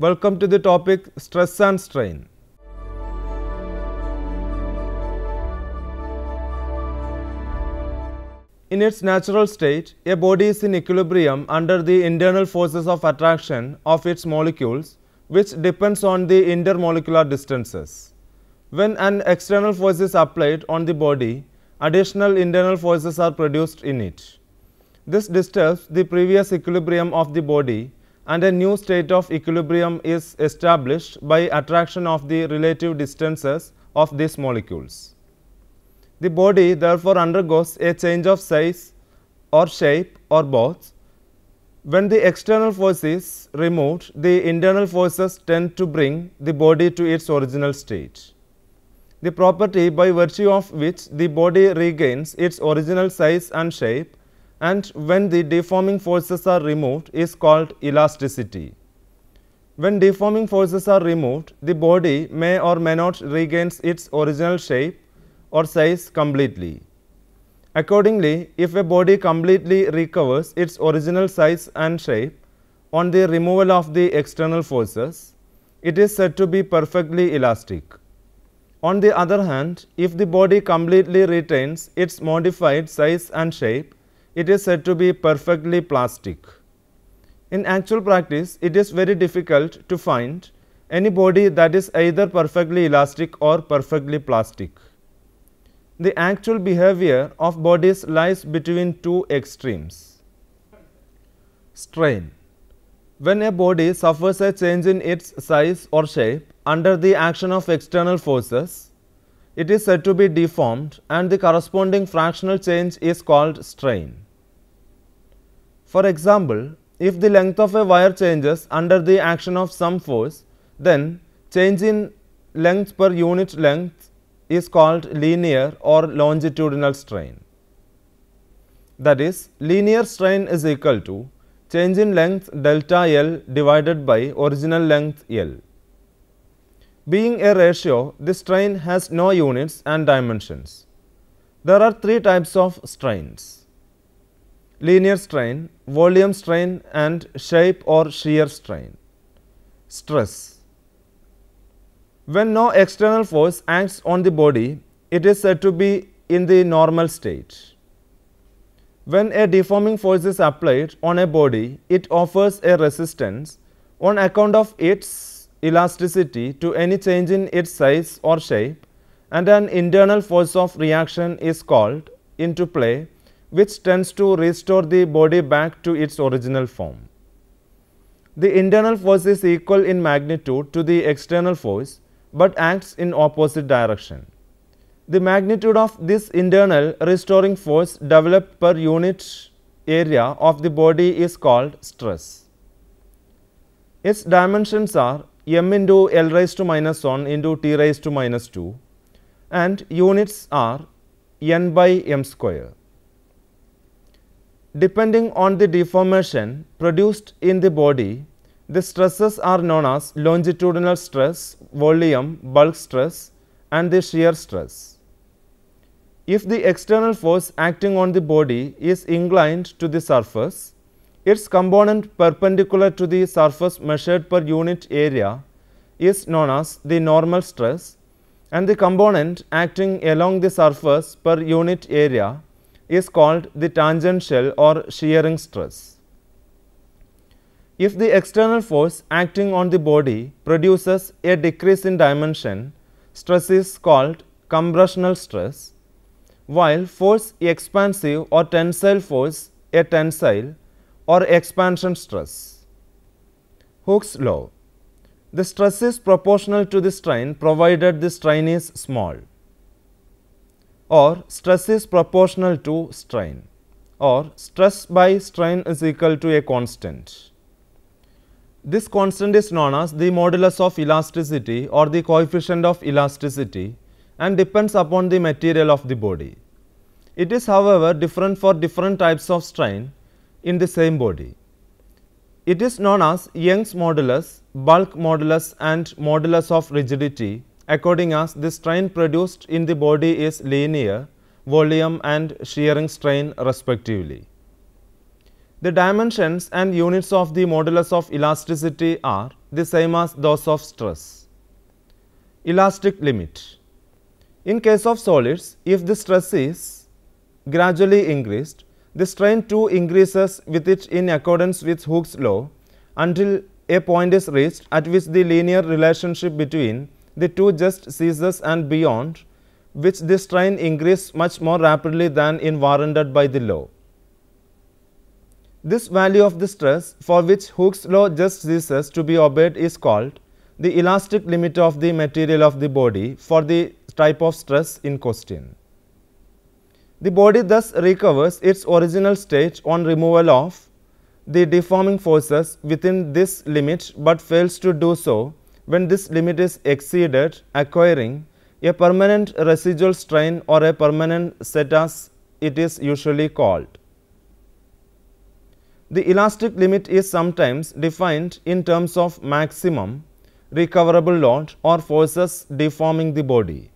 Welcome to the topic stress and strain. In its natural state, a body is in equilibrium under the internal forces of attraction of its molecules, which depends on the intermolecular distances. When an external force is applied on the body, additional internal forces are produced in it. This disturbs the previous equilibrium of the body, and a new state of equilibrium is established by attraction of the relative distances of these molecules. The body therefore undergoes a change of size or shape or both. When the external force is removed, the internal forces tend to bring the body to its original state. The property by virtue of which the body regains its original size and shape, and when the deforming forces are removed, is called elasticity. When deforming forces are removed, the body may or may not regain its original shape or size completely. Accordingly, if a body completely recovers its original size and shape on the removal of the external forces, it is said to be perfectly elastic. On the other hand, if the body completely retains its modified size and shape, it is said to be perfectly plastic. In actual practice, it is very difficult to find any body that is either perfectly elastic or perfectly plastic. The actual behavior of bodies lies between two extremes. Strain. When a body suffers a change in its size or shape under the action of external forces, it is said to be deformed, and the corresponding fractional change is called strain. For example, if the length of a wire changes under the action of some force, then change in length per unit length is called linear or longitudinal strain. That is, linear strain is equal to change in length delta L divided by original length L. Being a ratio, the strain has no units and dimensions. There are three types of strains: linear strain, volume strain, and shape or shear strain. Stress. When no external force acts on the body, it is said to be in the normal state. When a deforming force is applied on a body, it offers a resistance on account of its elasticity to any change in its size or shape, and an internal force of reaction is called into play, which tends to restore the body back to its original form. The internal force is equal in magnitude to the external force, but acts in opposite direction. The magnitude of this internal restoring force developed per unit area of the body is called stress. Its dimensions are m into L raised to minus 1 into T raised to minus 2, and units are n by m square. Depending on the deformation produced in the body, the stresses are known as longitudinal stress, volume, bulk stress, and the shear stress. If the external force acting on the body is inclined to the surface, its component perpendicular to the surface measured per unit area is known as the normal stress, and the component acting along the surface per unit area is called the tangential or shearing stress. If the external force acting on the body produces a decrease in dimension, stress is called compressional stress, while force expansive or tensile force a tensile or expansion stress. Hooke's law. The stress is proportional to the strain provided the strain is small, or stress is proportional to strain, or stress by strain is equal to a constant. This constant is known as the modulus of elasticity or the coefficient of elasticity, and depends upon the material of the body. It is, however, different for different types of strain in the same body. It is known as Young's modulus, bulk modulus, and modulus of rigidity, according as the strain produced in the body is linear, volume, and shearing strain respectively. The dimensions and units of the modulus of elasticity are the same as those of stress. Elastic limit. In case of solids, if the stress is gradually increased, the strain too increases with it in accordance with Hooke's law until a point is reached at which the linear relationship between the two just ceases, and beyond which the strain increases much more rapidly than is warranted by the law. This value of the stress for which Hooke's law just ceases to be obeyed is called the elastic limit of the material of the body for the type of stress in question. The body thus recovers its original state on removal of the deforming forces within this limit, but fails to do so when this limit is exceeded, acquiring a permanent residual strain or a permanent set as it is usually called. The elastic limit is sometimes defined in terms of maximum recoverable load or forces deforming the body.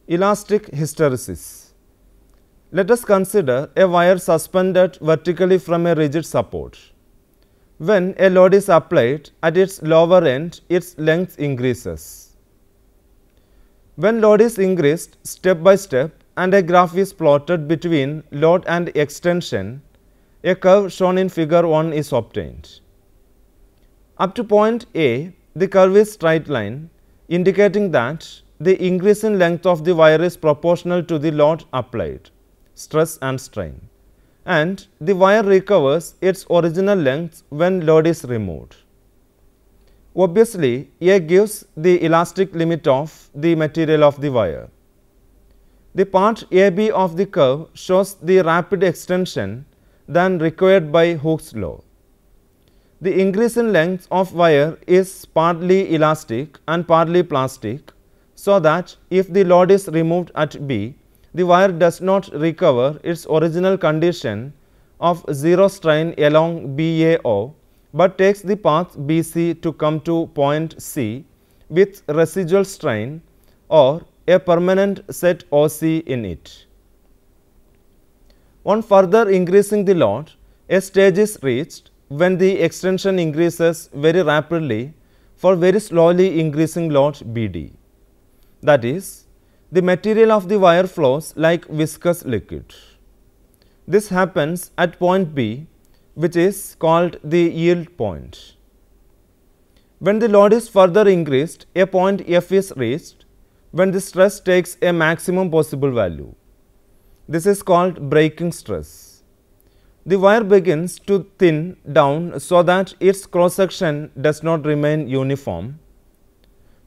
Elastic hysteresis. Let us consider a wire suspended vertically from a rigid support. When a load is applied at its lower end, its length increases. When load is increased step by step and a graph is plotted between load and extension, a curve shown in figure 1 is obtained. Up to point A, the curve is straight line, indicating that the increase in length of the wire is proportional to the load applied, stress and strain, and the wire recovers its original length when load is removed. Obviously, A gives the elastic limit of the material of the wire. The part AB of the curve shows the rapid extension than required by Hooke's law. The increase in length of wire is partly elastic and partly plastic, so that if the load is removed at B, the wire does not recover its original condition of zero strain along BAO, but takes the path BC to come to point C with residual strain or a permanent set OC in it. On further increasing the load, a stage is reached when the extension increases very rapidly for very slowly increasing load BD. That is, the material of the wire flows like viscous liquid. This happens at point B, which is called the yield point. When the load is further increased, a point F is reached when the stress takes a maximum possible value. This is called breaking stress. The wire begins to thin down so that its cross section does not remain uniform,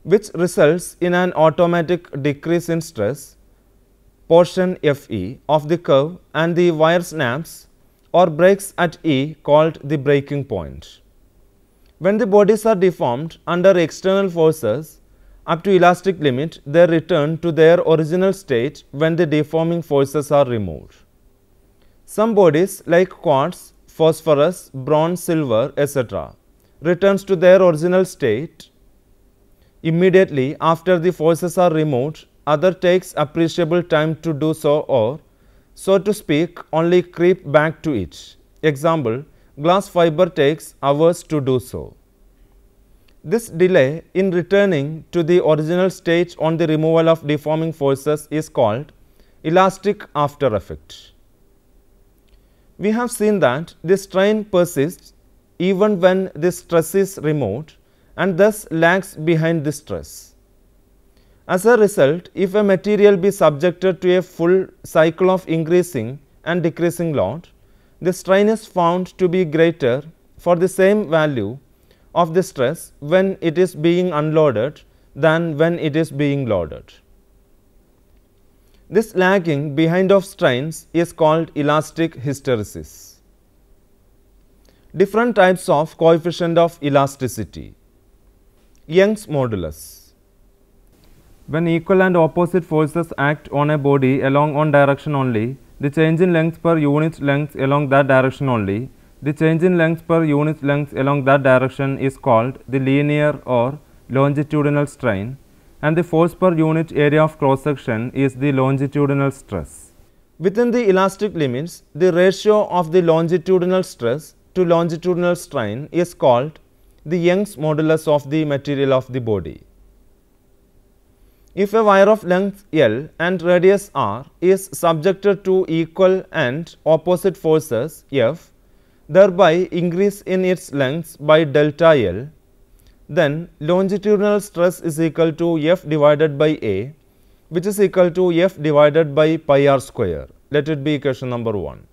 which results in an automatic decrease in stress portion Fe of the curve, and the wire snaps or breaks at E, called the breaking point. When the bodies are deformed under external forces up to elastic limit, they return to their original state when the deforming forces are removed. Some bodies like quartz, phosphorus, bronze, silver, etc. returns to their original state immediately after the forces are removed. Other takes appreciable time to do so, or, so to speak, only creep back to it. Example, glass fiber takes hours to do so. This delay in returning to the original state on the removal of deforming forces is called elastic after effect. We have seen that the strain persists even when the stress is removed and thus lags behind the stress. As a result, if a material be subjected to a full cycle of increasing and decreasing load, the strain is found to be greater for the same value of the stress when it is being unloaded than when it is being loaded. This lagging behind of strains is called elastic hysteresis. Different types of coefficient of elasticity. Young's modulus. When equal and opposite forces act on a body along one direction only, the change in length per unit length along that direction only, the change in length per unit length along that direction is called the linear or longitudinal strain, and the force per unit area of cross section is the longitudinal stress. Within the elastic limits, the ratio of the longitudinal stress to longitudinal strain is called the Young's modulus of the material of the body. If a wire of length L and radius R is subjected to equal and opposite forces F, thereby increase in its length by delta L, then longitudinal stress is equal to F divided by A, which is equal to F divided by pi r square. Let it be equation number 1.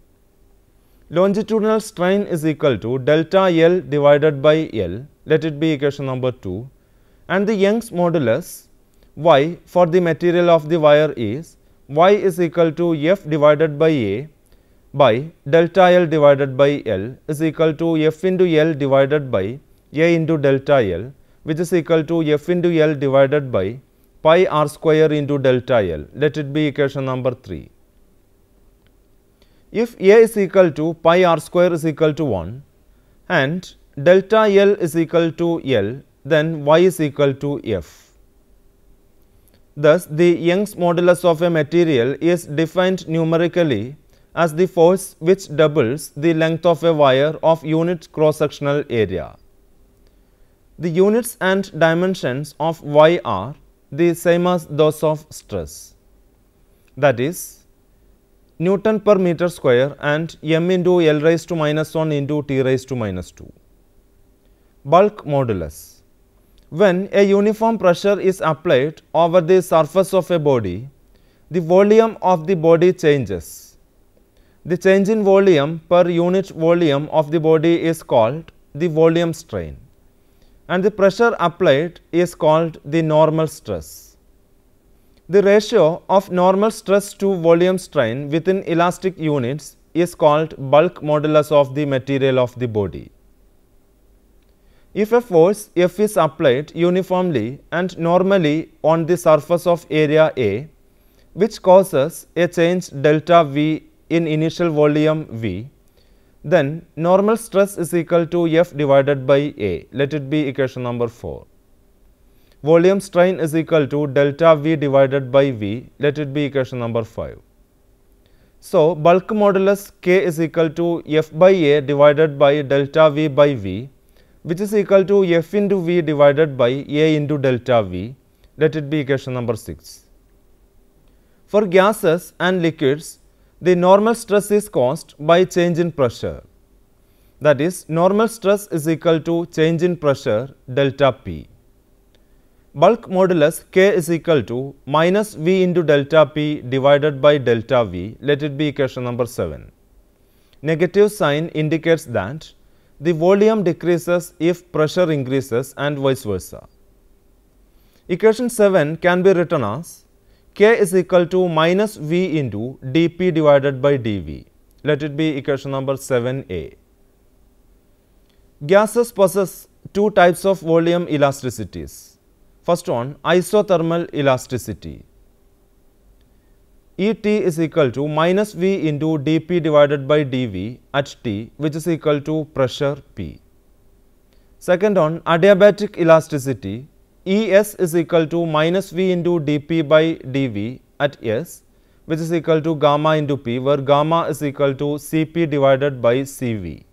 Longitudinal strain is equal to delta L divided by L. Let it be equation number 2. And the Young's modulus Y for the material of the wire is Y is equal to F divided by A by delta L divided by L is equal to F into L divided by A into delta L, which is equal to F into L divided by pi r square into delta L. Let it be equation number 3. If A is equal to pi r square is equal to 1 and delta L is equal to L, then Y is equal to F. Thus, the Young's modulus of a material is defined numerically as the force which doubles the length of a wire of unit cross-sectional area. The units and dimensions of Y are the same as those of stress, that is Newton per meter square and m into L raised to minus 1 into T raised to minus 2. Bulk modulus. When a uniform pressure is applied over the surface of a body, the volume of the body changes. The change in volume per unit volume of the body is called the volume strain, and the pressure applied is called the normal stress. The ratio of normal stress to volume strain within elastic units is called bulk modulus of the material of the body. If a force F is applied uniformly and normally on the surface of area A, which causes a change delta V in initial volume V, then normal stress is equal to F divided by A. Let it be equation number 4. Volume strain is equal to delta V divided by V. Let it be equation number 5. So, bulk modulus K is equal to F by A divided by delta V by V, which is equal to F into V divided by A into delta V. Let it be equation number 6. For gases and liquids, the normal stress is caused by change in pressure. That is, normal stress is equal to change in pressure delta P. Bulk modulus K is equal to minus V into delta P divided by delta V. Let it be equation number 7. Negative sign indicates that the volume decreases if pressure increases and vice versa. Equation 7 can be written as K is equal to minus V into dP divided by dV. Let it be equation number 7a. Gases possess two types of volume elasticities. First one, isothermal elasticity. Et is equal to minus V into dP divided by dV at T, which is equal to pressure P. Second one, adiabatic elasticity. Es is equal to minus V into dP by dV at S, which is equal to gamma into P, where gamma is equal to Cp divided by Cv.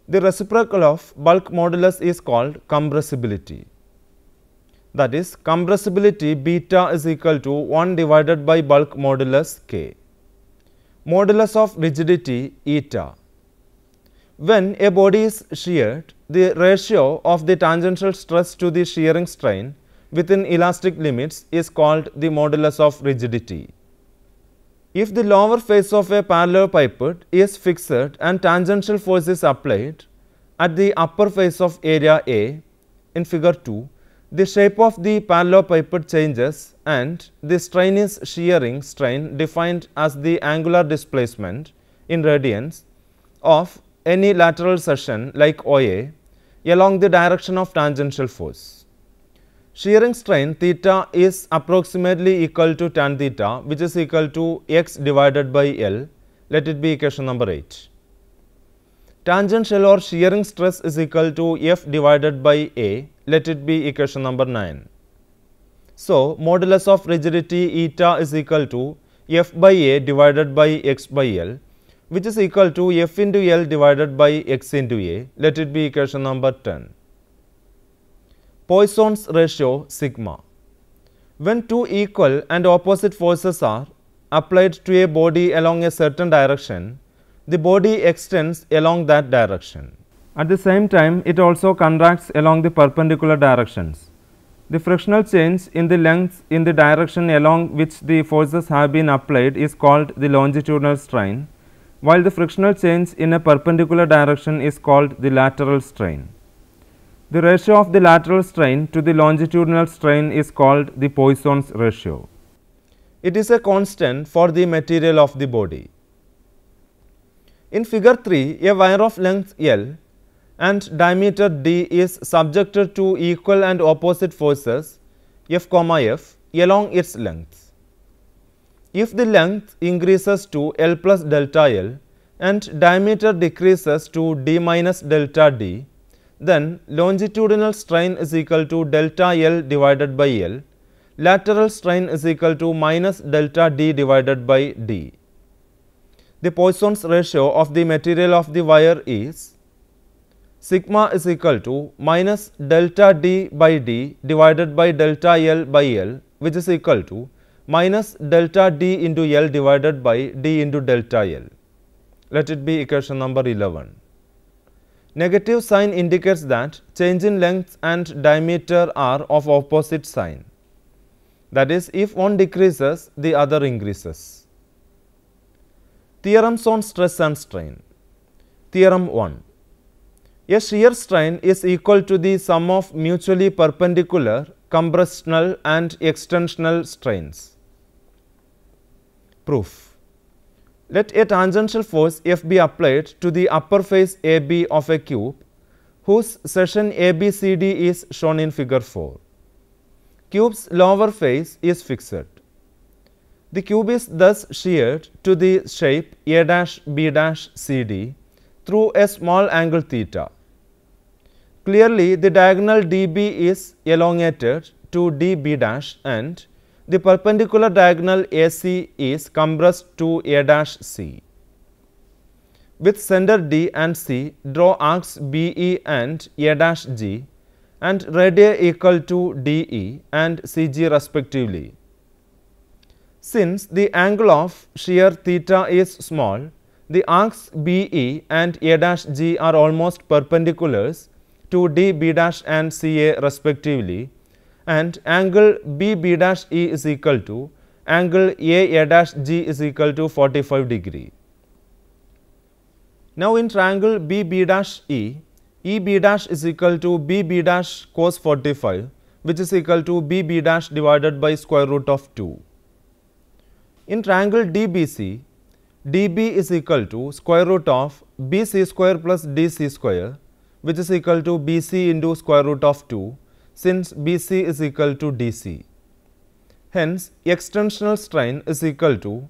The reciprocal of bulk modulus is called compressibility. That is, compressibility beta is equal to 1 divided by bulk modulus K. Modulus of rigidity eta. When a body is sheared, the ratio of the tangential stress to the shearing strain within elastic limits is called the modulus of rigidity. If the lower face of a parallelepiped is fixed and tangential force is applied at the upper face of area A in figure 2, the shape of the parallelepiped changes and the strain is shearing strain defined as the angular displacement in radians of any lateral section like OA along the direction of tangential force. Shearing strain theta is approximately equal to tan theta, which is equal to x divided by L. Let it be equation number 8. Tangential or shearing stress is equal to F divided by A. Let it be equation number 9. So, modulus of rigidity eta is equal to f by a divided by x by L, which is equal to f into L divided by x into a. Let it be equation number 10. Poisson's ratio sigma. When two equal and opposite forces are applied to a body along a certain direction, the body extends along that direction. At the same time, it also contracts along the perpendicular directions. The frictional change in the length in the direction along which the forces have been applied is called the longitudinal strain, while the frictional change in a perpendicular direction is called the lateral strain. The ratio of the lateral strain to the longitudinal strain is called the Poisson's ratio. It is a constant for the material of the body. In figure 3, a wire of length L and diameter d is subjected to equal and opposite forces F, F along its length. If the length increases to L plus delta L and diameter decreases to d minus delta d, then longitudinal strain is equal to delta L divided by L, lateral strain is equal to minus delta d divided by d. The Poisson's ratio of the material of the wire is sigma is equal to minus delta d by d divided by delta L by L, which is equal to minus delta d into L divided by d into delta L. Let it be equation number 11. Negative sign indicates that change in length and diameter are of opposite sign. That is, if one decreases, the other increases. Theorems on stress and strain. Theorem 1. A shear strain is equal to the sum of mutually perpendicular compressional and extensional strains. Proof. Let a tangential force F be applied to the upper face AB of a cube whose section ABCD is shown in figure 4. Cube's lower face is fixed. The cube is thus sheared to the shape A', through a small angle theta. Clearly, the diagonal DB is elongated to DB' and the perpendicular diagonal AC is compressed to A'(C). With center D and C, draw arcs BE and A'(G) and radii equal to DE and CG respectively. Since the angle of shear theta is small, the arcs BE and A'(G) are almost perpendiculars to DB' and CA respectively, and angle BB' E is equal to angle A'(G) is equal to 45 degree. Now in triangle BB' EB' is equal to BB' cos 45, which is equal to BB' divided by square root of 2. In triangle DBC, DB is equal to square root of BC square plus DC square, which is equal to BC into square root of 2, since BC is equal to DC. Hence, extensional strain is equal to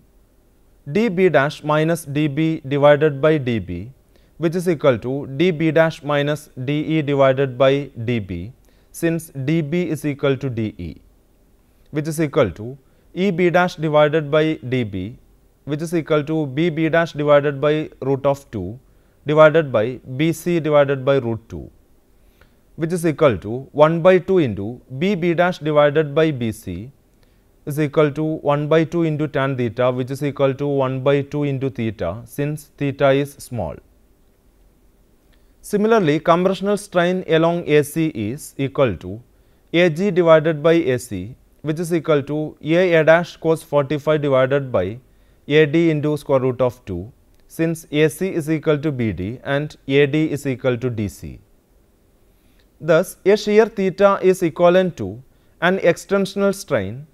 DB' minus DB divided by DB, which is equal to DB' minus DE divided by DB, since DB is equal to DE, which is equal to EB' divided by DB, which is equal to BB' divided by root of 2 divided by BC divided by root 2, which is equal to 1 by 2 into BB' divided by BC is equal to 1 by 2 into tan theta, which is equal to 1 by 2 into theta, since theta is small. Similarly, compressional strain along AC is equal to AG divided by AC, which is equal to A' cos 45 divided by AD into square root of 2, since AC is equal to BD and AD is equal to DC. Thus, a shear theta is equivalent to an extensional strain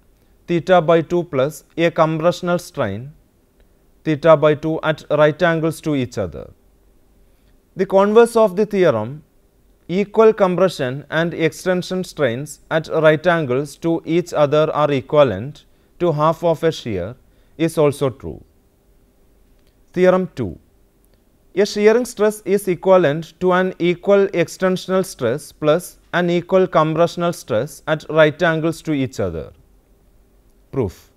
theta by 2 plus a compressional strain theta by 2 at right angles to each other. The converse of the theorem, equal compression and extension strains at right angles to each other are equivalent to half of a shear, is also true. Theorem 2. A shearing stress is equivalent to an equal extensional stress plus an equal compressional stress at right angles to each other. Proof.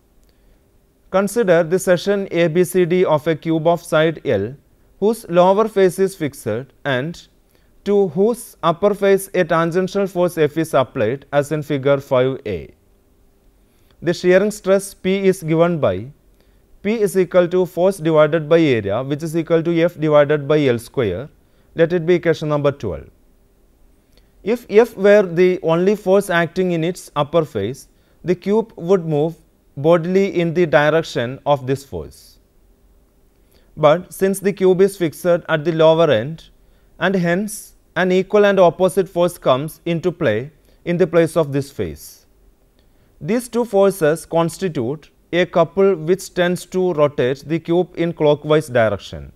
Consider the section ABCD of a cube of side L whose lower face is fixed and to whose upper face a tangential force F is applied as in figure 5a. The shearing stress P is given by P is equal to force divided by area, which is equal to F divided by L square. Let it be equation number 12. If F were the only force acting in its upper face, the cube would move bodily in the direction of this force. But since the cube is fixed at the lower end and hence an equal and opposite force comes into play in the place of this face. These two forces constitute a couple which tends to rotate the cube in clockwise direction.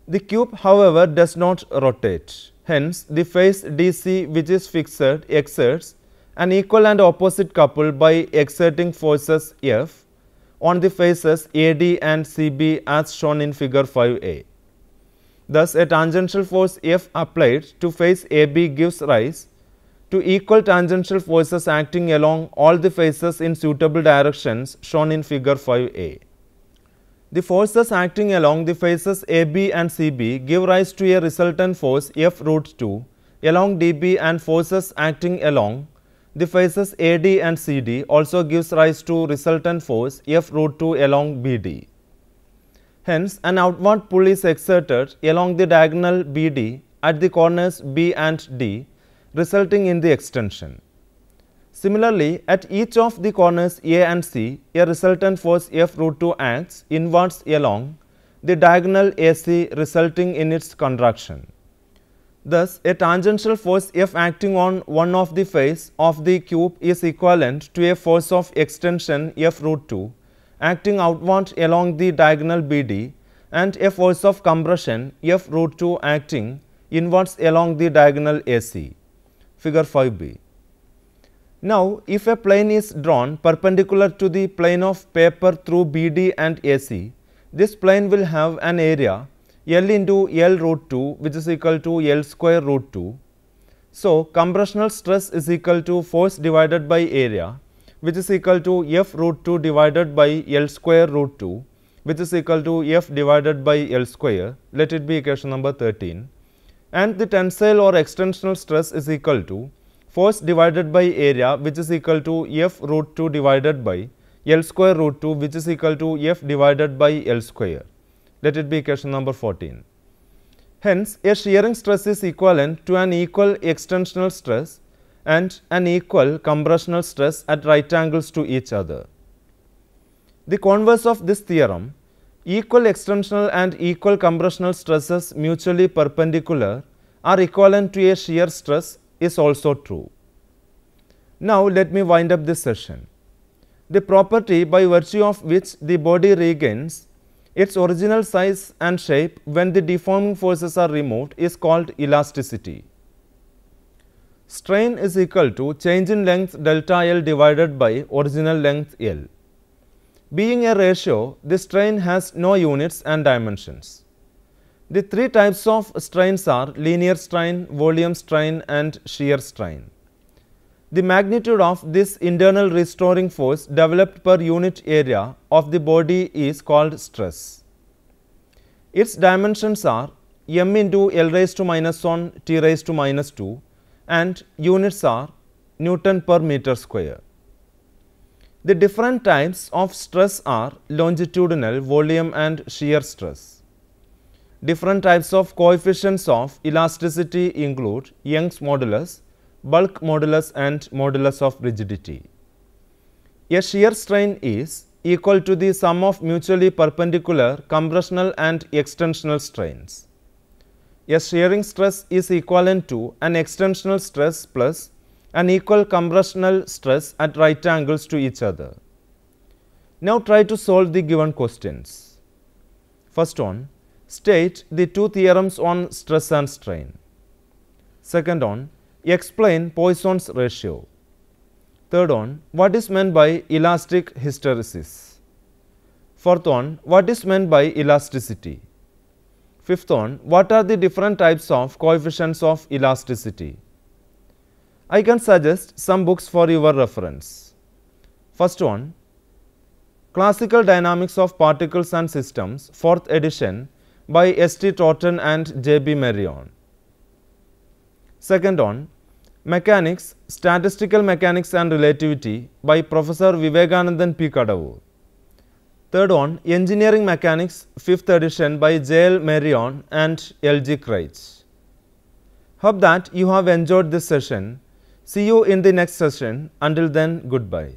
The cube, however, does not rotate. Hence, the face DC which is fixed exerts an equal and opposite couple by exerting forces F on the faces AD and CB as shown in figure 5a. Thus, a tangential force F applied to face AB gives rise to equal tangential forces acting along all the faces in suitable directions shown in figure 5a. The forces acting along the faces AB and CB give rise to a resultant force F root 2 along DB, and forces acting along the faces AD and CD also gives rise to resultant force F root 2 along BD. Hence, an outward pull is exerted along the diagonal BD at the corners B and D, resulting in the extension. Similarly, at each of the corners A and C, a resultant force F root 2 acts inwards along the diagonal AC, resulting in its contraction. Thus, a tangential force F acting on one of the face of the cube is equivalent to a force of extension F root 2 acting outward along the diagonal BD and a force of compression F root 2 acting inwards along the diagonal AC, figure 5b. Now, if a plane is drawn perpendicular to the plane of paper through BD and AC, this plane will have an area L into L root 2, which is equal to L square root 2. So, compressional stress is equal to force divided by area, which is equal to F root 2 divided by L square root 2, which is equal to F divided by L square. Let it be equation number 13. And the tensile or extensional stress is equal to force divided by area, which is equal to F root 2 divided by L square root 2, which is equal to F divided by L square. Let it be equation number 14. Hence, a shearing stress is equivalent to an equal extensional stress and an equal compressional stress at right angles to each other. The converse of this theorem, equal extensional and equal compressional stresses mutually perpendicular are equivalent to a shear stress, is also true. Now, let me wind up this session. The property by virtue of which the body regains its original size and shape when the deforming forces are removed is called elasticity. Strain is equal to change in length delta L divided by original length L. Being a ratio, the strain has no units and dimensions. The three types of strains are linear strain, volume strain and shear strain. The magnitude of this internal restoring force developed per unit area of the body is called stress. Its dimensions are m into L raised to minus 1 T raised to minus 2 and units are Newton per meter square. The different types of stress are longitudinal, volume and shear stress. Different types of coefficients of elasticity include Young's modulus, bulk modulus and modulus of rigidity. A shear strain is equal to the sum of mutually perpendicular compressional and extensional strains. A shearing stress is equivalent to an extensional stress plus an equal compressional stress at right angles to each other. Now, try to solve the given questions. First one, state the two theorems on stress and strain. Second one, explain Poisson's ratio. Third one, what is meant by elastic hysteresis. Fourth one, what is meant by elasticity. Fifth one, what are the different types of coefficients of elasticity. I can suggest some books for your reference. First one, Classical Dynamics of Particles and Systems, 4th edition by S.T. Totten and J.B. Marion. Second one, Mechanics, Statistical Mechanics and Relativity by Professor Vivekanandan P. Kadavur. Third one, Engineering Mechanics, 5th edition by J.L. Marion and L.G. Kreitz. Hope that you have enjoyed this session. See you in the next session. Until then, goodbye.